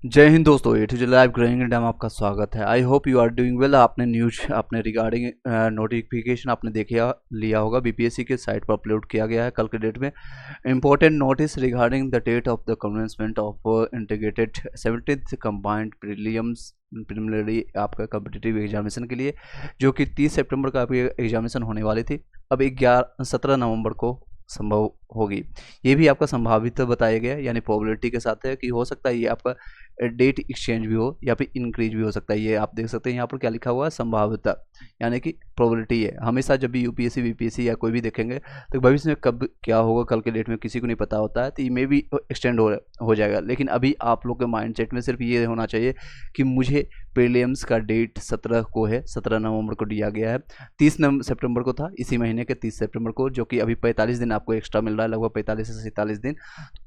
जय हिंद दोस्तों, A to Z live growing India में आपका स्वागत है। I hope you are doing well. आपने न्यूज आपने रिगार्डिंग नोटिफिकेशन आपने देखा लिया होगा, बीपीएससी के साइट पर अपलोड किया गया है कल के डेट में। Important notice regarding the date of the commencement of integrated 17th combined prelims preliminary आपका कम्पिटिटिव एग्जामिनेशन के लिए, जो कि 30 सितंबर का आपकी एग्जामिनेशन होने वाली थी, अब 17 नवंबर को संभव होगी। ये भी आपका संभावित बताया गया है, यानी प्रोबेबिलिटी के साथ है कि हो सकता है ये आपका डेट एक्सचेंज भी हो या फिर इंक्रीज भी हो सकता है। ये आप देख सकते हैं यहाँ पर क्या लिखा हुआ है, संभावित, यानी कि प्रोबेबिलिटी है। हमेशा जब भी यूपीएससी बीपीएससी या कोई भी देखेंगे तो भविष्य में कब क्या होगा कल के डेट में किसी को नहीं पता होता है, तो ये मे भी एक्सटेंड हो जाएगा। लेकिन अभी आप लोग के माइंडसेट में सिर्फ ये होना चाहिए कि मुझे प्रीलिम्स का डेट 17 को है, 17 नवंबर को दिया गया है। 30 सितंबर को था, इसी महीने के 30 सितंबर को, जो कि अभी 45 दिन आपको एक्स्ट्रा मिल रहा है, लगभग 45 से 47 दिन।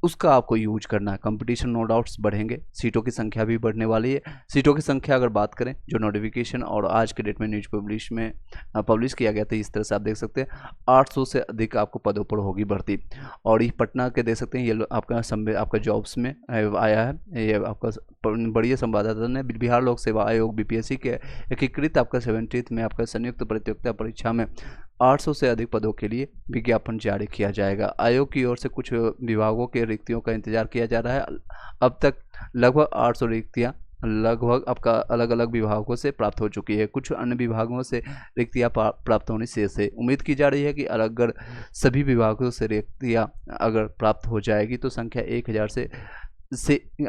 उसका आपको यूज करना है। कंपटीशन नो डाउट्स बढ़ेंगे, सीटों की संख्या भी बढ़ने वाली है। सीटों की संख्या अगर बात करें, जो नोटिफिकेशन और आज के डेट में न्यूज पब्लिश किया गया था, इस तरह से आप देख सकते हैं 800 से अधिक आपको पदों पर होगी भर्ती। और ये पटना के देख सकते हैं, ये आपका जॉब्स में आया है। ये आपका बड़ी संवाददाता ने बिहार लोक सेवा आयोग बीपीएससी के एकीकृत आपका 70th में आपका संयुक्त प्रतियोगिता परीक्षा में 800 से अधिक पदों के लिए विज्ञापन जारी किया जाएगा। आयोग की ओर से कुछ विभागों के रिक्तियों का इंतजार किया जा रहा है। अब तक लगभग 800 रिक्तियां लगभग आपका अलग अलग विभागों से प्राप्त हो चुकी है। कुछ अन्य विभागों से रिक्तियां प्राप्त होने से उम्मीद की जा रही है कि अगर सभी विभागों से रिक्तियां अगर प्राप्त हो जाएगी तो संख्या 1000 से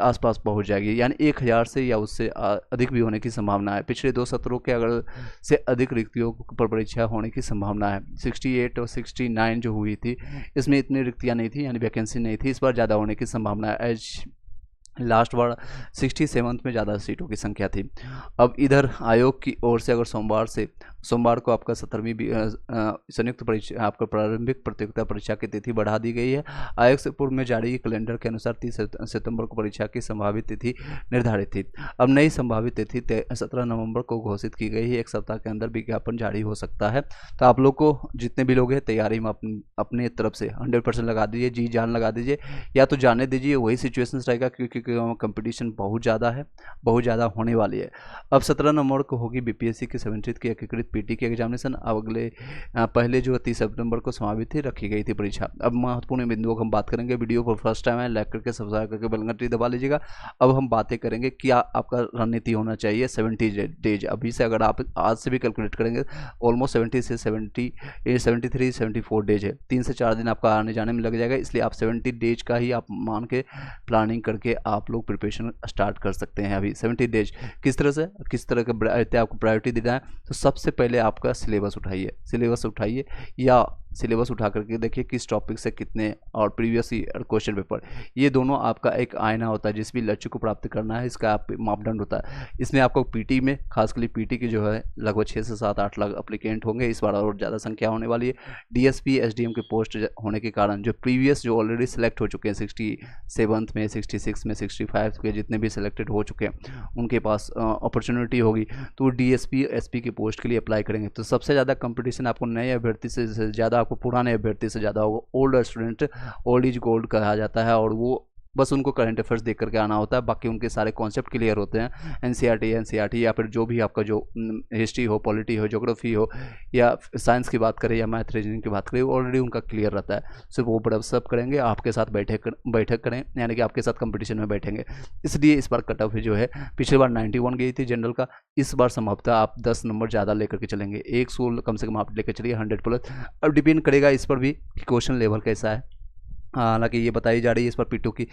आसपास पहुंच जाएगी, यानी 1000 से या उससे अधिक भी होने की संभावना है। पिछले 2 सत्रों के अगर से अधिक रिक्तियों पर परीक्षा होने की संभावना है। 68 और 69 जो हुई थी, इसमें इतनी रिक्तियां नहीं थी, यानी वैकेंसी नहीं थी। इस बार ज़्यादा होने की संभावना है। एज लास्ट बार 67 में ज़्यादा सीटों की संख्या थी। अब इधर आयोग की ओर से अगर सोमवार को आपका 17वीं संयुक्त परीक्षा आपका प्रारंभिक प्रतियोगिता परीक्षा की तिथि बढ़ा दी गई है। आयोग से पूर्व में जारी कैलेंडर के अनुसार 30 सितंबर को परीक्षा की संभावित तिथि निर्धारित थी। अब नई संभावित तिथि 17 नवंबर को घोषित की गई है। एक सप्ताह के अंदर विज्ञापन जारी हो सकता है। तो आप लोग को जितने भी लोग हैं तैयारी में अपने तरफ से 100% लगा दीजिए, जी जान लगा दीजिए, या तो जाने दीजिए, वही सिचुएशन रहेगा, क्योंकि कंपटीशन बहुत ज़्यादा है, बहुत ज़्यादा होने वाली है। अब 17 नवंबर को होगी बीपीएससी की 70th की एकीकृत पीटी की एग्जामिनेशन। अब पहले जो 30 सितंबर को समाप्त थी रखी गई थी परीक्षा। अब महत्वपूर्ण बिंदुओं को हम बात करेंगे। वीडियो पर फर्स्ट टाइम है, लाइक करके सब्सक्राइब करके बेल घंटी दबा लीजिएगा। अब हम बातें करेंगे क्या आपका रणनीति होना चाहिए 70 डेज। अभी से अगर आप आज से भी कैलकुलेट करेंगे, ऑलमोस्ट 70 से 73 74 डेज है। 3 से 4 दिन आपका आने जाने में लग जाएगा, इसलिए आप 70 डेज का ही आप मान के प्लानिंग करके आप लोग प्रिपरेशन स्टार्ट कर सकते हैं। अभी 70 डेज किस तरह का आपको प्रायोरिटी देना है, तो सबसे पहले आपका सिलेबस उठाइए या सिलेबस उठा करके देखिए किस टॉपिक से कितने, और प्रीवियस ईयर क्वेश्चन पेपर, ये दोनों आपका एक आईना होता है जिस भी लक्ष्य को प्राप्त करना है, इसका आप मापदंड होता है। इसमें आपको पीटी में खासकर पीटी की जो है लगभग 6 से 7-8 लाख एप्लीकेंट होंगे, इस बार और ज़्यादा संख्या होने वाली है। डीएसपी एसडीएम के पोस्ट होने के कारण जो प्रीवियस जो ऑलरेडी सिलेक्ट हो चुके हैं 67 में 66 में 65 के जितने भी सिलेक्टेड हो चुके हैं, उनके पास अपॉर्चुनिटी होगी तो डीएसपी एसपी के पोस्ट के लिए अप्लाई करेंगे। तो सबसे ज़्यादा कंपटीशन आपको नए अभ्यर्थी से ज़्यादा आपको पुराने अभ्यर्थी से ज़्यादा होगा। Old student old is gold कहा जाता है, और वो बस उनको करंट अफेयर्स देख करके आना होता है, बाकी उनके सारे कॉन्सेप्ट क्लियर होते हैं। एनसीईआरटी या फिर जो भी आपका जो हिस्ट्री हो, पॉलिटी हो, ज्योग्राफी हो, या साइंस की बात करें या मैथ रीजनिंग की बात करें, ऑलरेडी उनका क्लियर रहता है। सिर्फ वो ब्रशअप करेंगे, आपके साथ बैठक करें, यानी कि आपके साथ कंपटीशन में बैठेंगे। इसलिए इस बार कट ऑफ जो है, पिछली बार 91 गई थी जनरल का, इस बार संभवतः आप 10 नंबर ज़्यादा लेकर के चलेंगे। 100 कम से कम आप लेकर चलिए 100+। अब डिपेंड करेगा इस पर भी कि क्वेश्चन लेवल कैसा है। हालांकि ये बताई जा रही है इस पर पीटू की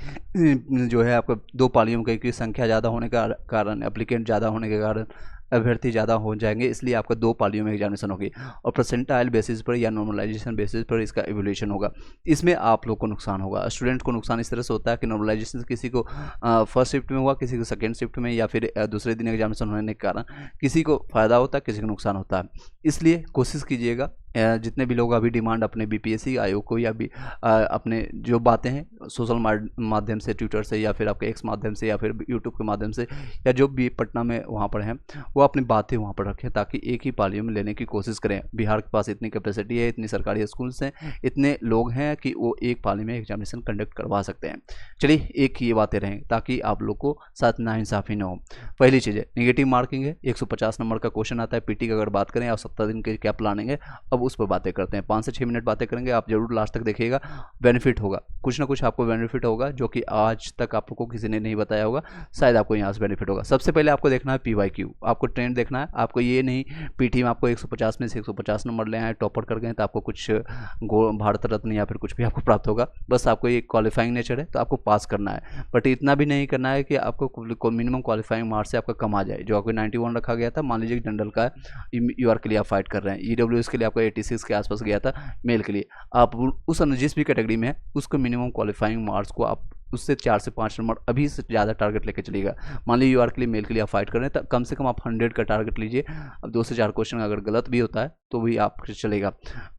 जो है आपका 2 पालियों की संख्या ज़्यादा होने का कारण, एप्लीकेंट ज़्यादा होने के कारण अभ्यर्थी ज़्यादा हो जाएंगे, इसलिए आपका 2 पालियों में एग्जामिनेशन होगी, और परसेंटाइल बेसिस पर या नॉर्मलाइजेशन बेसिस पर इसका इवोल्यूशन होगा। इसमें आप लोग को नुकसान होगा, स्टूडेंट को नुकसान इस तरह से होता है कि नॉर्मलाइजेशन किसी को फर्स्ट शिफ्ट में हुआ, किसी को सेकेंड शिफ्ट में, या फिर दूसरे दिन एग्जामिनेशन होने के कारण किसी को फ़ायदा होता है, किसी को नुकसान होता है। इसलिए कोशिश कीजिएगा जितने भी लोग अभी डिमांड अपने बीपीएससी आयोग को या भी अपने जो बातें हैं सोशल माध्यम से, ट्विटर से या फिर आपके एक्स माध्यम से या फिर यूट्यूब के माध्यम से या जो भी पटना में वहाँ पर हैं, वो अपनी बातें वहाँ पर रखें ताकि एक ही पालियों में लेने की कोशिश करें। बिहार के पास इतनी कैपेसिटी है, इतनी सरकारी स्कूल्स हैं, इतने लोग हैं कि वो एक पाली में एग्जामिनेशन कंडक्ट करवा सकते हैं। चलिए एक ये बातें रहें ताकि आप लोग को साथ नाइंसाफ़ी न हो। पहली चीज़ है निगेटिव मार्किंग है, 150 नंबर का क्वेश्चन आता है पीटी का। अगर बात करें और 70 दिन के क्या प्लानिंग है, अब उस पर बातें करते हैं। 5 से 6 मिनट बातें करेंगे, आप जरूर लास्ट तक देखिएगा। बेनिफिट होगा, कुछ ना कुछ आपको बेनिफिट होगा जो कि आज तक आपको किसी ने नहीं बताया होगा, शायद आपको यहाँ से बेनिफिट होगा। सबसे पहले आपको देखना है PYQ, आपको ट्रेंड देखना है। आपको ये नहीं पीटी में आपको 150 में से 150 नंबर ले आए, टॉपर कर गए तो आपको कुछ भारत रत्न या फिर कुछ भी आपको प्राप्त होगा। बस आपको ये क्वालिफाइंग नेचर है तो आपको पास करना है, बट इतना भी नहीं करना है कि आपको मिनिमम क्वालिफाइंग मार्क्स से आपका कम आ जाए। जो आपको 91 रखा गया था, मान लीजिए जनरल का UR के लिए आप फाइट कर रहे हैं, EWS के लिए आपको 86 के आसपास गया था मेल के लिए, आप उस जिस भी कैटेगरी में है उसको मिनिमम क्वालिफाइंग मार्क्स को आप उससे 4 से 5 नंबर अभी से ज़्यादा टारगेट लेके चलिएगा। मान लीजिए UR के लिए मेल के लिए आप फाइट कर रहे हैं तो कम से कम आप 100 का टारगेट लीजिए। अब 2 से 4 क्वेश्चन अगर गलत भी होता है तो भी आप चलेगा।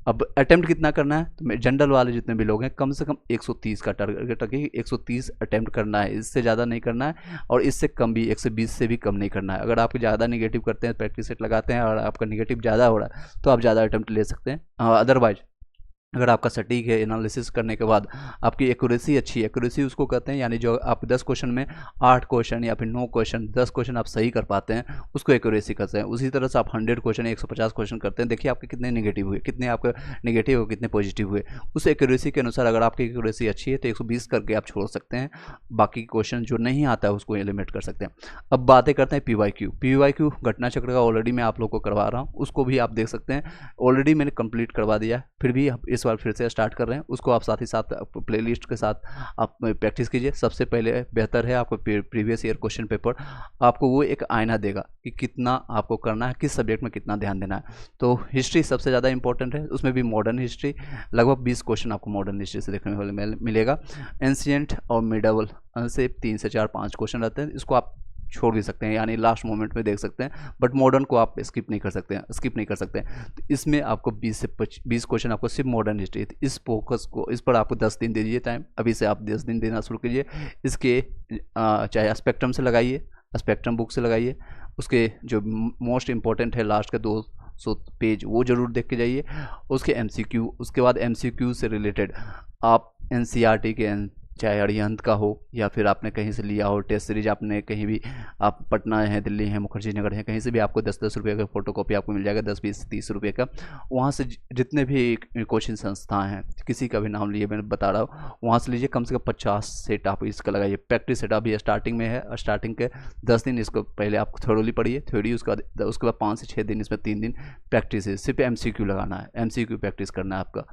अब अटेम्प्ट कितना करना है, तो जनरल वाले जितने भी लोग हैं कम से कम 130 का टारगेट रखिए, 130 अटेम्प्ट करना है, इससे ज़्यादा नहीं करना है और इससे कम भी 120 से भी कम नहीं करना है। अगर आप ज़्यादा निगेटिव करते हैं, प्रैक्टिस सेट लगाते हैं और आपका निगेटिव ज़्यादा हो रहा है तो आप ज़्यादा अटेम्प्ट ले सकते हैं। अदरवाइज अगर आपका सटीक है, एनालिसिस करने के बाद आपकी एक्यूरेसी अच्छी है, एक्यूरेसी उसको कहते हैं यानी जो आप 10 क्वेश्चन में 8 क्वेश्चन या फिर 9 क्वेश्चन 10 क्वेश्चन आप सही कर पाते हैं, उसको एक्यूरेसी कहते हैं। उसी तरह से आप 100 क्वेश्चन 150 क्वेश्चन करते हैं, देखिए आपके कितने नेगेटिव हुए, कितने आपके नेगेटिव हुए, कितने पॉजिटिव हुए। उस एक्यूरेसी के अनुसार अगर आपकी एक्यूरेसी अच्छी है तो 120 करके आप छोड़ सकते हैं, बाकी क्वेश्चन जो नहीं आता है उसको एलिमिनेट कर सकते हैं। अब बातें करते हैं PYQ घटना चक्र का ऑलरेडी मैं आप लोग को करवा रहा हूँ, उसको भी आप देख सकते हैं। ऑलरेडी मैंने कंप्लीट करवा दिया है, फिर भी इस बार फिर से स्टार्ट कर रहे हैं, उसको आप साथ ही साथ प्लेलिस्ट के साथ आप प्रैक्टिस कीजिए। सबसे पहले बेहतर है आपको प्रीवियस ईयर क्वेश्चन पेपर, आपको वो एक आईना देगा कि कितना आपको करना है, किस सब्जेक्ट में कितना ध्यान देना है। तो हिस्ट्री सबसे ज़्यादा इंपॉर्टेंट है, उसमें भी मॉडर्न हिस्ट्री, लगभग 20 क्वेश्चन आपको मॉडर्न हिस्ट्री से देखने को मिलेगा। एंशिएंट और मिडल से 3 से 4 5 क्वेश्चन रहते हैं, इसको आप छोड़ भी सकते हैं यानी लास्ट मोमेंट में देख सकते हैं, बट मॉडर्न को आप स्किप नहीं कर सकते हैं। तो इसमें आपको 20 क्वेश्चन आपको सिर्फ मॉडर्न हिस्ट्री, इस फोकस को इस पर आपको 10 दिन दे दीजिए टाइम, अभी से आप 10 दिन देना शुरू कीजिए। इसके चाहे स्पेक्ट्रम से लगाइए, स्पेक्ट्रम बुक से लगाइए, उसके जो मोस्ट इंपॉर्टेंट है लास्ट के 200 पेज वो जरूर देख के जाइए। उसके MCQ, उसके बाद MCQ से रिलेटेड आप NCERT के चाहे अरिहंत का हो या फिर आपने कहीं से लिया हो टेस्ट सीरीज, आपने कहीं भी, आप पटना है, दिल्ली है, मुखर्जी नगर है, कहीं से भी आपको 10-10 रुपये का फोटोकॉपी आपको मिल जाएगा, 10-20-30 रुपये का। वहाँ से जितने भी कोचिंग संस्थान हैं, किसी का भी नाम लिए मैं बता रहा हूँ, वहाँ से लीजिए। कम से कम 50 सेट आप इसका लगाइए। प्रैक्टिस सेट अभी स्टार्टिंग में है, स्टार्टिंग के 10 दिन इसको पहले आप थोड़ी पढ़िए, थ्योरी, उसके बाद 5 से 6 दिन इसमें 3 दिन प्रैक्टिस है, सिर्फ MCQ लगाना है, MCQ प्रैक्टिस करना है आपका।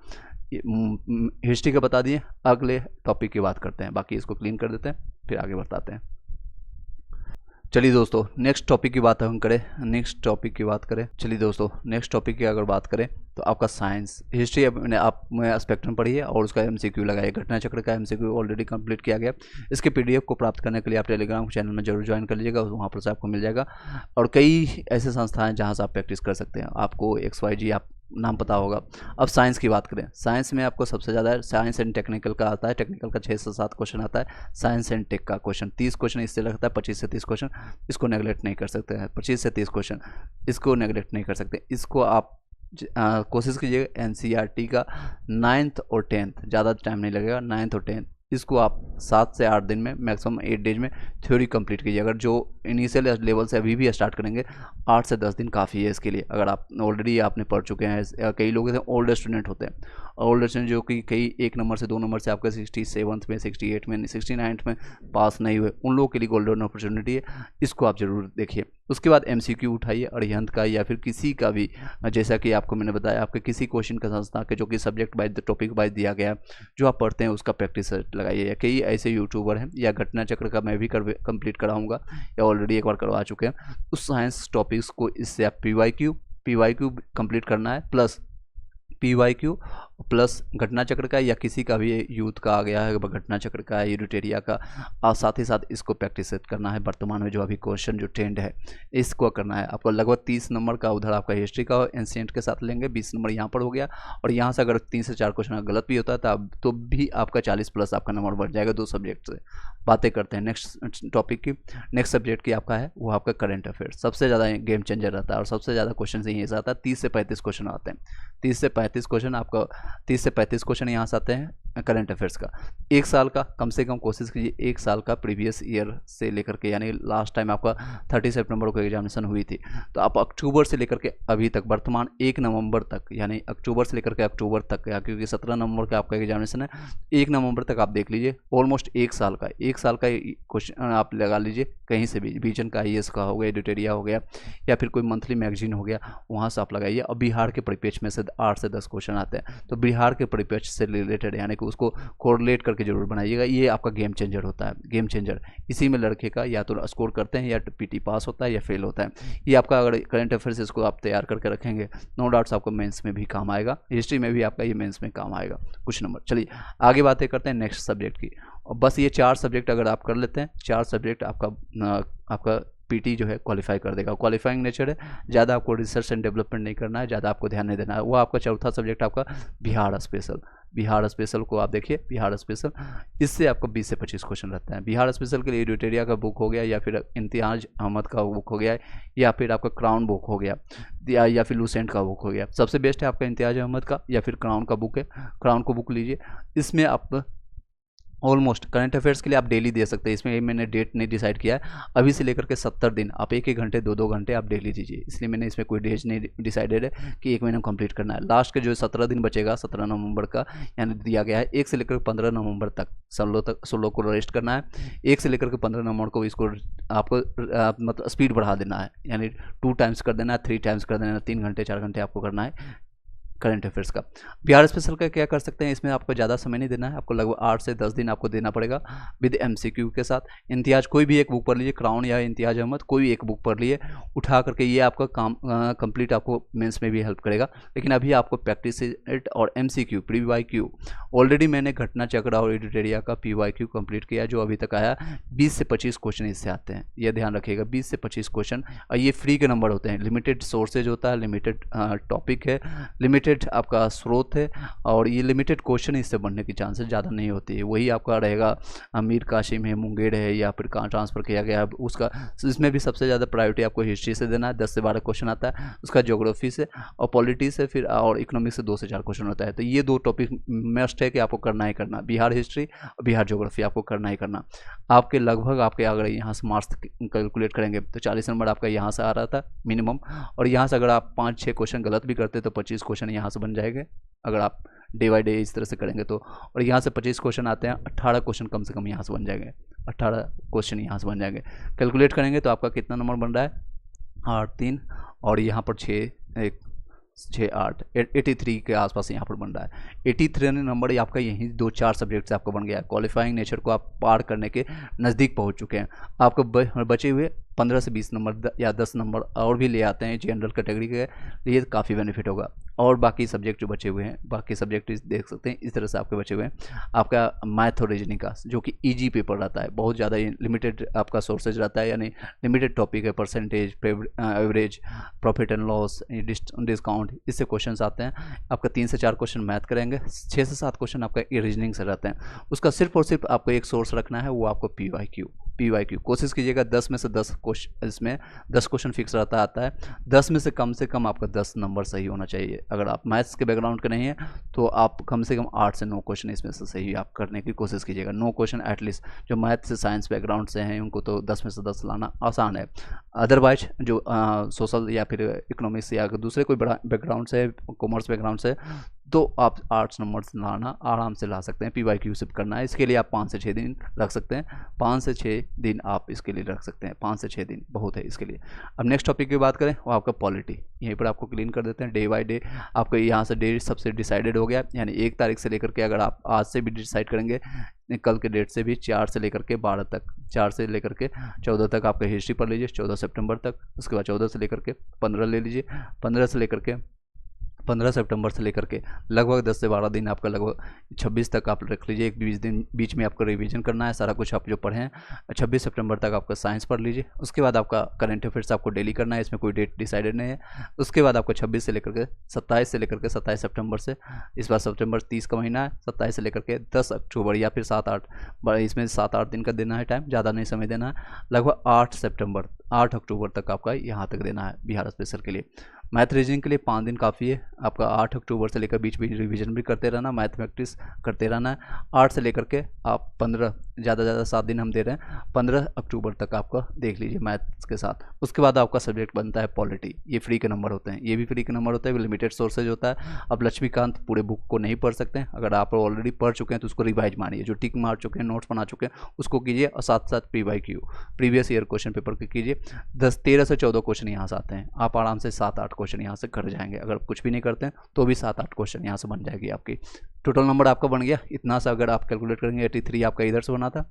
हिस्ट्री का बता दिए, अगले टॉपिक की बात करते हैं, बाकी इसको क्लीन कर देते हैं फिर आगे बढ़ाते हैं। चलिए दोस्तों नेक्स्ट टॉपिक की बात हम करें, चलिए दोस्तों नेक्स्ट टॉपिक की अगर बात करें तो आपका साइंस हिस्ट्री आपने स्पेक्ट्रम पढ़ी है और उसका MCQ लगाइए। घटना चक्र का MCQ ऑलरेडी कंप्लीट किया गया। इसके PDF को प्राप्त करने के लिए आप टेलीग्राम चैनल में जरूर ज्वाइन कर लीजिएगा, वहाँ पर से आपको मिल जाएगा। और कई ऐसे संस्थान हैं जहाँ से आप प्रैक्टिस कर सकते हैं, आपको XYG आप नाम पता होगा। अब साइंस की बात करें, साइंस में आपको सबसे ज़्यादा साइंस एंड टेक्निकल का आता है, टेक्निकल का 6 से 7 क्वेश्चन आता है, साइंस एंड टेक का क्वेश्चन 30 क्वेश्चन इससे लगता है, 25 से 30 क्वेश्चन, इसको नेगलेक्ट नहीं कर सकते हैं। 25 से 30 क्वेश्चन इसको नेगलेक्ट नहीं कर सकते, इसको आप कोशिश कीजिएगा। NCERT का 9th और 10th, ज़्यादा टाइम नहीं लगेगा, 9th और 10th इसको आप 7 से 8 दिन में, मैक्सिमम 8 डेज में थ्योरी कंप्लीट कीजिए। अगर जो इनिशियल लेवल से अभी भी स्टार्ट करेंगे, 8 से 10 दिन काफ़ी है इसके लिए। अगर आप ऑलरेडी आपने पढ़ चुके हैं, कई लोग ओल्ड स्टूडेंट होते हैं, ओल्ड स्टूडेंट जो कि कई 1 नंबर से 2 नंबर से आपका 67th में, 68 में, 69th में पास नहीं हुए, उन लोगों के लिए गोल्डन अपॉर्चुनिटी है, इसको आप ज़रूर देखिए। उसके बाद MCQ उठाइए अरिहंत का या फिर किसी का भी, जैसा कि आपको मैंने बताया, आपके किसी क्वेश्चन का संस्था के जो कि सब्जेक्ट वाइज टॉपिक वाइज दिया गया जो आप पढ़ते हैं उसका प्रैक्टिस लगाइए। या कई ऐसे यूट्यूबर हैं, या घटना चक्र का मैं भी कंप्लीट कराऊंगा या ऑलरेडी एक बार करवा चुके हैं, उस साइंस टॉपिक्स को इससे आप PYQ कंप्लीट करना है, प्लस PYQ प्लस घटना चक्र का या किसी का भी यूथ का आ गया है, घटना चक्र का, यूनिटेरिया का, और साथ ही साथ इसको प्रैक्टिस करना है। वर्तमान में जो अभी क्वेश्चन जो ट्रेंड है इसको करना है आपको। लगभग 30 नंबर का उधर आपका हिस्ट्री का एंशिएंट के साथ लेंगे, 20 नंबर यहाँ पर हो गया, और यहाँ से अगर 3 से 4 क्वेश्चन गलत भी होता है तो भी आपका 40 प्लस आपका नंबर बढ़ जाएगा 2 सब्जेक्ट से। बातें करते हैं नेक्स्ट टॉपिक की। नेक्स्ट सब्जेक्ट की आपका है वो आपका करंट अफेयर्स, सबसे ज़्यादा गेम चेंजर रहता है और सबसे ज़्यादा क्वेश्चन यहीं से आता है। 30 से 35 क्वेश्चन आते हैं, 30 से 35 क्वेश्चन आपका, 30 से 35 क्वेश्चन यहाँ से आते हैं करंट अफेयर्स का। एक साल का कम से कम कोशिश कीजिए, एक साल का प्रीवियस ईयर से लेकर के, यानी लास्ट टाइम आपका 30 सितंबर को एग्जामिनेशन हुई थी, तो आप अक्टूबर से लेकर के अभी तक वर्तमान 1 नवंबर तक, यानी अक्टूबर से लेकर के अक्टूबर तक, या क्योंकि 17 नवंबर का आपका एग्जामिनेशन है, 1 नवंबर तक आप देख लीजिए। ऑलमोस्ट एक साल का क्वेश्चन आप लगा लीजिए कहीं से भी, विजन का, IAS का हो गया, एडिटोरिया हो गया, या फिर कोई मंथली मैगजीन हो गया, वहाँ से आप लगाइए। अब बिहार के परिप्रेक्ष्य में से 8 से 10 क्वेश्चन आते हैं, तो बिहार के परिप्रेक्ष्य से रिलेटेड यानी कि उसको कोरिलेट करके जरूर बनाइएगा। ये आपका गेम चेंजर होता है, गेम चेंजर। इसी में लड़के का या तो स्कोर करते हैं या PT पास होता है या फेल होता है। ये आपका अगर करंट अफेयर्स इसको आप तैयार करके रखेंगे, नो डाउट्स आपको मेंस में भी काम आएगा, हिस्ट्री में भी आपका ये मेंस में काम आएगा कुछ नंबर। चलिए आगे बातें करते हैं नेक्स्ट सब्जेक्ट की। और बस ये 4 सब्जेक्ट अगर आप कर लेते हैं, 4 सब्जेक्ट आपका PT जो है क्वालिफाई कर देगा। क्वालिफाइंग नेचर है, ज़्यादा आपको रिसर्च एंड डेवलपमेंट नहीं करना है, ज़्यादा आपको ध्यान नहीं देना है। वो आपका चौथा सब्जेक्ट आपका बिहार स्पेशल। बिहार स्पेशल को आप देखिए, बिहार स्पेशल, इससे आपको 20 से 25 क्वेश्चन रहता है। बिहार स्पेशल के लिए एडिटोरिया का बुक हो गया, या फिर इम्तियाज अहमद का बुक हो गया, या फिर आपका क्राउन बुक हो गया, या फिर लूसेंट का बुक हो गया। सबसे बेस्ट है आपका इम्तियाज अहमद का या फिर क्राउन का बुक है, क्राउन को बुक लीजिए। इसमें आप ऑलमोस्ट करंट अफेयर्स के लिए आप डेली दे सकते हैं। इसमें मैंने डेट नहीं डिसाइड किया है, अभी से लेकर के 70 दिन आप 1-1 घंटे 2-2 घंटे आप डेली दीजिए, इसलिए मैंने इसमें कोई डेट नहीं डिसाइडेड है कि 1 महीना कंप्लीट करना है। लास्ट के जो 17 दिन बचेगा 17 नवंबर का, यानी दिया गया है 1 से लेकर 15 नवंबर तक 16 को रेस्ट करना है। 1 से लेकर के 15 नवंबर को इसको आपको मतलब स्पीड बढ़ा देना है, यानी 2 टाइम्स कर देना है, 3 टाइम्स कर देना है, 3 घंटे 4 घंटे आपको करना है करंट अफेयर्स का। बिहार स्पेशल का क्या कर सकते हैं, इसमें आपको ज़्यादा समय नहीं देना है, आपको लगभग 8 से 10 दिन आपको देना पड़ेगा विद MCQ के साथ। इम्तियाज कोई भी एक बुक पढ़ लीजिए, क्राउन या इम्तियाज अहमद कोई भी एक बुक पढ़ लिए उठा करके, ये आपका काम कंप्लीट आपको मेंस में भी हेल्प करेगा। लेकिन अभी आपको प्रैक्टिस और MCQ PYQ ऑलरेडी मैंने घटना चक्र और एडिटोरिया का PYQ कंप्लीट किया, जो अभी तक आया 20 से 25 क्वेश्चन इससे आते हैं, यह ध्यान रखिएगा 20 से 25 क्वेश्चन। और ये फ्री के नंबर होते हैं, लिमिटेड सोर्सेज होता है, लिमिटेड टॉपिक है, लिमिटेड आपका स्रोत है, और ये लिमिटेड क्वेश्चन इससे बनने की चांसेस ज़्यादा नहीं होती है। वही आपका रहेगा मीर कासिम है, मुंगेर है, या फिर कहाँ ट्रांसफ़र किया गया है उसका, इसमें भी सबसे ज़्यादा प्रायोरिटी आपको हिस्ट्री से देना है, 10 से 12 क्वेश्चन आता है, उसका ज्योग्राफी से और पॉलिटी से, फिर और इकोनॉमिक्स से 2 से 4 क्वेश्चन होता है। तो ये 2 टॉपिक मस्ट है कि आपको करना ही करना, बिहार हिस्ट्री और बिहार ज्योग्राफी आपको करना ही करना। आपके लगभग आपके अगर यहाँ से मार्क्स कैलकुलेट करेंगे तो 40 नंबर आपका यहाँ से आ रहा था मिनिमम, और यहाँ से अगर आप 5-6 क्वेश्चन गलत भी करते तो 25 क्वेश्चन यहाँ से बन जाएंगे अगर आप डे बाई डे इस तरह से करेंगे तो। और यहाँ से 25 क्वेश्चन आते हैं, 18 क्वेश्चन कम से कम यहाँ से बन जाएंगे, 18 क्वेश्चन यहाँ से बन जाएंगे। कैलकुलेट करेंगे तो आपका कितना नंबर बन रहा है, 8 3 और यहाँ पर 6 8 83 के आसपास यहाँ पर बन रहा है। 83 नंबर आपका यहीं 2-4 सब्जेक्ट से आपको बन गया है। क्वालिफाइंग नेचर को आप पार करने के नज़दीक पहुँच चुके हैं। आपको बचे हुए 15 से 20 नंबर या 10 नंबर और भी ले आते हैं जनरल कैटेगरी के लिए, काफ़ी बेनिफिट होगा। और बाकी सब्जेक्ट जो बचे हुए हैं, बाकी सब्जेक्ट देख सकते हैं इस तरह से आपके बचे हुए हैं। आपका मैथ और रीजनिंग का जो कि ईजी पेपर रहता है, बहुत ज़्यादा लिमिटेड आपका सोर्सेज रहता है, यानी लिमिटेड टॉपिक है, percentage, average, profit and loss, discount, इससे क्वेश्चन आते हैं। आपका 3 से 4 क्वेश्चन मैथ करेंगे, 6 से 7 क्वेश्चन आपका रीजनिंग से रहते हैं। उसका सिर्फ और सिर्फ आपको एक सोर्स रखना है, वो आपको PYQ कोशिश कीजिएगा 10 में से 10 क्वेश्चन, इसमें 10 क्वेश्चन फिक्स रहता आता है, 10 में से कम आपका 10 नंबर सही होना चाहिए। अगर आप मैथ्स के बैकग्राउंड के नहीं है तो आप कम से कम 8 से 9 क्वेश्चन इसमें से सही आप करने की कोशिश कीजिएगा, 9 क्वेश्चन एटलीस्ट। जो मैथ से साइंस बैकग्राउंड से हैं उनको तो 10 में से 10 लाना आसान है, अदरवाइज जो सोशल या फिर इकोनॉमिक्स या दूसरे कोई बड़ा बैकग्राउंड से, कॉमर्स बैकग्राउंड से, तो आप 8 नंबर लाना आराम से ला सकते हैं। PYQ सिर्फ करना है, इसके लिए आप 5 से 6 दिन रख सकते हैं, 5 से 6 दिन आप इसके लिए रख सकते हैं, 5 से 6 दिन बहुत है इसके लिए। अब नेक्स्ट टॉपिक की बात करें, वो आपका पॉलिटी, यहीं पर आपको क्लीन कर देते हैं। डे बाय डे आपको यहाँ से डेट सबसे डिसाइडेड हो गया, यानी 1 तारीख से लेकर के, अगर आप आज से भी डिसाइड करेंगे, कल के डेट से भी 4 से लेकर के 12 तक, 4 से लेकर के 14 तक आपका हिस्ट्री पढ़ लीजिए, 14 सितंबर तक। उसके बाद 14 से लेकर के 15 ले लीजिए, 15 से लेकर के 15 सितंबर से लेकर के लगभग 10 से 12 दिन आपका लगभग 26 तक आप रख लीजिए। एक 20 दिन बीच में आपको रिवीजन करना है सारा कुछ आप जो पढ़े हैं। 26 सितंबर तक आपका साइंस पढ़ लीजिए। उसके बाद आपका करंट अफेयर्स आपको डेली करना है, इसमें कोई डेट डिसाइडेड नहीं है। उसके बाद आपको 26 से लेकर के 27 से लेकर के 27 सितंबर से, इस बार सितंबर 30 का महीना है, 27 से लेकर के 10 अक्टूबर या फिर 7-8, इसमें 7-8 दिन का देना है टाइम, ज़्यादा नहीं समय देना है। लगभग 8 अक्टूबर तक आपका यहाँ तक देना है बिहार स्पेशल के लिए। मैथ रीजनिंग के लिए 5 दिन काफ़ी है आपका। 8 अक्टूबर से लेकर बीच बीच रिवीजन भी करते रहना, मैथमेटिक्स करते रहना है। 8 से लेकर के आप 15, ज़्यादा 7 दिन हम दे रहे हैं, 15 अक्टूबर तक आपका देख लीजिए मैथ्स के साथ। उसके बाद आपका सब्जेक्ट बनता है पॉलिटी। ये फ्री के नंबर होते हैं, ये भी फ्री के नंबर होता है, लिमिटेड सोर्सेज होता है। अब लक्ष्मीकांत पूरे बुक को नहीं पढ़ सकते हैं, अगर आप ऑलरेडी पढ़ चुके हैं तो उसको रिवाइज मानिए, जो टिक मार चुके हैं, नोट्स बना चुके हैं उसको कीजिए, और साथ साथ PYQ previous year question paper के कीजिए। 13 से 14 क्वेश्चन यहाँ से आते हैं, आप आराम से 7-8 क्वेश्चन यहाँ से कर जाएंगे। अगर कुछ भी नहीं करते हैं तो भी 7-8 क्वेश्चन यहाँ से बन जाएगी आपकी। टोटल नंबर आपका बन गया इतना सा, अगर आप कैलकुलेट करेंगे 83 आपका इधर से बना था,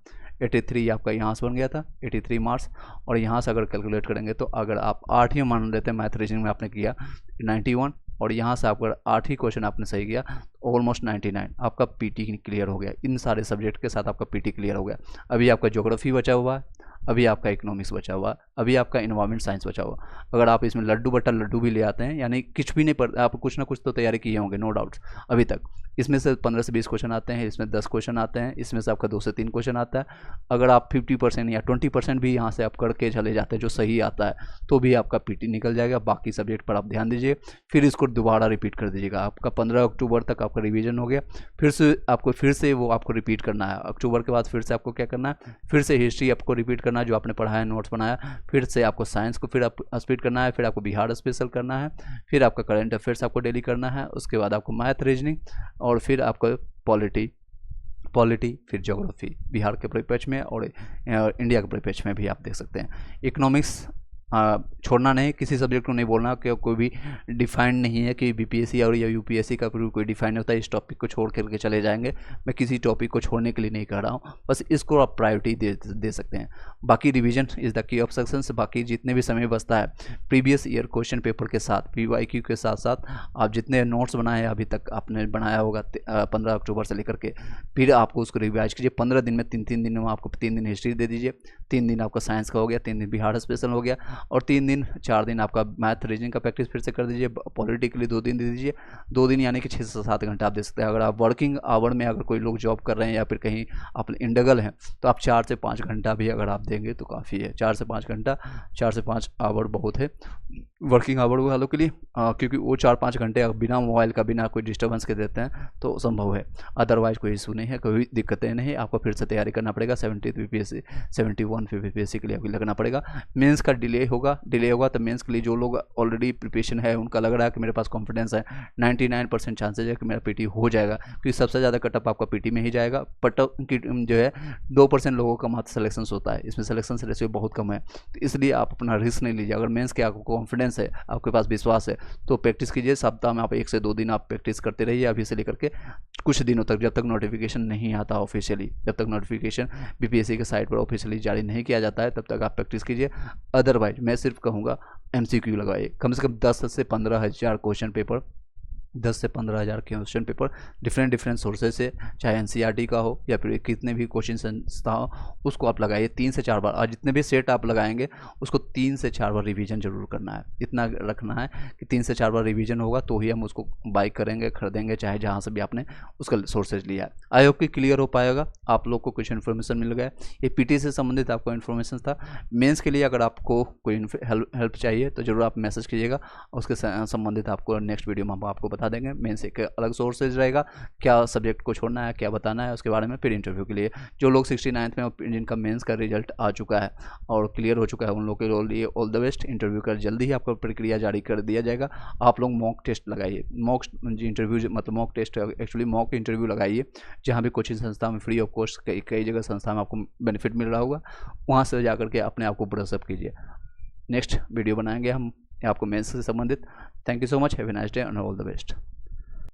83 आपका यहाँ से बन गया था, 83 मार्क्स। और यहाँ से अगर कैलकुलेट करेंगे तो अगर आप 8 ही मान लेते हैं, मैथ रीजनिंग में आपने किया 91, और यहाँ से आपका 8 ही क्वेश्चन आपने सही किया, ऑलमोस्ट 99 आपका PT क्लियर हो गया। इन सारे सब्जेक्ट के साथ आपका PT क्लियर हो गया। अभी आपका ज्योग्राफी बचा हुआ है, अभी आपका इकोनॉमिक्स बचा हुआ, अभी आपका इन्वायरमेंट साइंस बचा हुआ। अगर आप इसमें लड्डू बट्टा लड्डू भी ले आते हैं, यानी कुछ भी नहीं पढ़, आप कुछ ना कुछ तो तैयारी किए होंगे नो डाउट्स अभी तक। इसमें से 15 से 20 क्वेश्चन आते हैं, इसमें 10 क्वेश्चन आते हैं, इसमें से आपका 2 से 3 क्वेश्चन आता है। अगर आप 50% या 20% भी यहाँ से आप करके चले जाते हैं जो सही आता है, तो भी आपका PT निकल जाएगा। बाकी सब्जेक्ट पर आप ध्यान दीजिए, फिर इसको दोबारा रिपीट कर दीजिएगा। आपका 15 अक्टूबर तक आपका रिवीजन हो गया, फिर से वो आपको रिपीट करना है। अक्टूबर के बाद फिर से आपको क्या करना है, फिर से हिस्ट्री आपको रिपीट करना है जो आपने पढ़ा है, नोट्स बनाया। फिर से आपको साइंस को फिर आप स्पीड करना है, फिर आपको बिहार स्पेशल करना है, फिर आपका करंट अफेयर्स आपको डेली करना है। उसके बाद आपको मैथ रीजनिंग, और फिर आपको पॉलिटी, फिर ज्योग्राफी बिहार के परिप्रेक्ष्य में और इंडिया के परिप्रेक्ष्य में भी आप देख सकते हैं। इकोनॉमिक्स छोड़ना नहीं, किसी सब्जेक्ट को नहीं बोलना कि कोई भी डिफाइंड नहीं है कि BPSC और या UPSC का कोई डिफाइंड होता है, इस टॉपिक को छोड़ करके चले जाएंगे। मैं किसी टॉपिक को छोड़ने के लिए नहीं कह रहा हूँ, बस इसको आप प्रायोरिटी दे सकते हैं। बाकी revision is the key of success. बाकी जितने भी समय बचता है प्रीवियस ईयर क्वेश्चन पेपर के साथ, PYQ के साथ साथ आप जितने नोट्स बनाए हैं, अभी तक आपने बनाया होगा 15 अक्टूबर से लेकर के, फिर आपको उसको रिवाइज कीजिए। 15 दिन में 3 दिन में आपको 3 दिन हिस्ट्री दे दीजिए, 3 दिन आपका साइंस का हो गया, 3 दिन बिहार स्पेशल हो गया, और 4 दिन आपका मैथ रीजनिंग का प्रैक्टिस फिर से कर दीजिए। पॉलिटी के लिए 2 दिन दे दीजिए, 2 दिन यानी कि 6 से 7 घंटा आप दे सकते हैं। अगर आप वर्किंग आवर में अगर कोई लोग जॉब कर रहे हैं या फिर कहीं आप इंडगल हैं, तो आप 4 से 5 घंटा भी अगर आप देंगे तो काफ़ी है। 4 से 5 घंटा, 4 से 5 आवर बहुत है वर्किंग आवर वालों के लिए, क्योंकि वो 4-5 घंटे बिना मोबाइल का, बिना कोई डिस्टर्बेंस के देते हैं तो संभव है। अदरवाइज कोई इशू नहीं है, कोई दिक्कतें नहीं। आपको फिर से तैयारी करना पड़ेगा। 70 BPSC 71 BPSC के लिए अभी लगना पड़ेगा। मेंस का डिले होगा तो मेंस के लिए जो लोग ऑलरेडी प्रिपरेशन है उनका लग रहा है कि मेरे पास कॉन्फिडेंस है, 99% चांसेज है कि मेरा PT हो जाएगा, क्योंकि सबसे ज़्यादा कटअप आपका PT में ही जाएगा। कटअप की जो है 2% लोगों का मात्र सिलेक्शन होता है, इसमें सिलेक्शन रेशियो बहुत कम है, तो इसलिए आप अपना रिस्क नहीं लीजिए। अगर मेंस के आपको कॉन्फिडेंस है, आपके पास विश्वास है, तो प्रैक्टिस कीजिए। सप्ताह में आप 1 से 2 दिन आप प्रैक्टिस करते रहिए, अभी से लेकर के कुछ दिनों तक, जब तक नोटिफिकेशन नहीं आता ऑफिशियली, जब तक नोटिफिकेशन BPSC के साइट पर ऑफिशियली जारी नहीं किया जाता है, तब तक आप प्रैक्टिस कीजिए। अदरवाइज मैं सिर्फ कहूँगा MCQ लगाइए, कम से कम 10 से 15 हज़ार क्वेश्चन पेपर, 10 से 15 हज़ार क्वेश्चन पेपर डिफरेंट सोर्सेज से, चाहे NCERT का हो या फिर कितने भी कोचिंग संस्था हो, उसको आप लगाइए 3 से 4 बार। और जितने भी सेट आप लगाएंगे उसको 3 से 4 बार रिवीजन जरूर करना है। इतना रखना है कि 3 से 4 बार रिवीजन होगा तो ही हम उसको बाई करेंगे, खरीदेंगे, चाहे जहाँ से भी आपने उसका सोर्सेज लिया है। आई होप कि क्लियर हो पाएगा, आप लोग को कुछ इन्फॉर्मेशन मिल गया। ये PT से संबंधित आपको इन्फॉर्मेशन था। मेंस के लिए अगर आपको कोई हेल्प चाहिए तो ज़रूर आप मैसेज कीजिएगा, उसके संबंधित आपको नेक्स्ट वीडियो में हम आपको बता देंगे। मेंस एक अलग सोर्सेज रहेगा, क्या सब्जेक्ट को छोड़ना है, क्या बताना है, उसके बारे में। फिर इंटरव्यू के लिए जो लोग 69th में जिनका मेंस का रिजल्ट आ चुका है और क्लियर हो चुका है, उन लोगों के लिए ऑल द बेस्ट। इंटरव्यू कर जल्दी ही आपको प्रक्रिया जारी कर दिया जाएगा। आप लोग मॉक टेस्ट लगाइए, मॉक इंटरव्यू मतलब mock test actually mock interview लगाइए, जहाँ भी कोचिंग संस्था में फ्री ऑफ कॉस्ट कई जगह संस्था में आपको बेनिफिट मिल रहा होगा, वहाँ से जा करके अपने आप को ब्रशअप कीजिए। नेक्स्ट वीडियो बनाएंगे हम आपको मेंस से संबंधित। Thank you so much, have a nice day and all the best.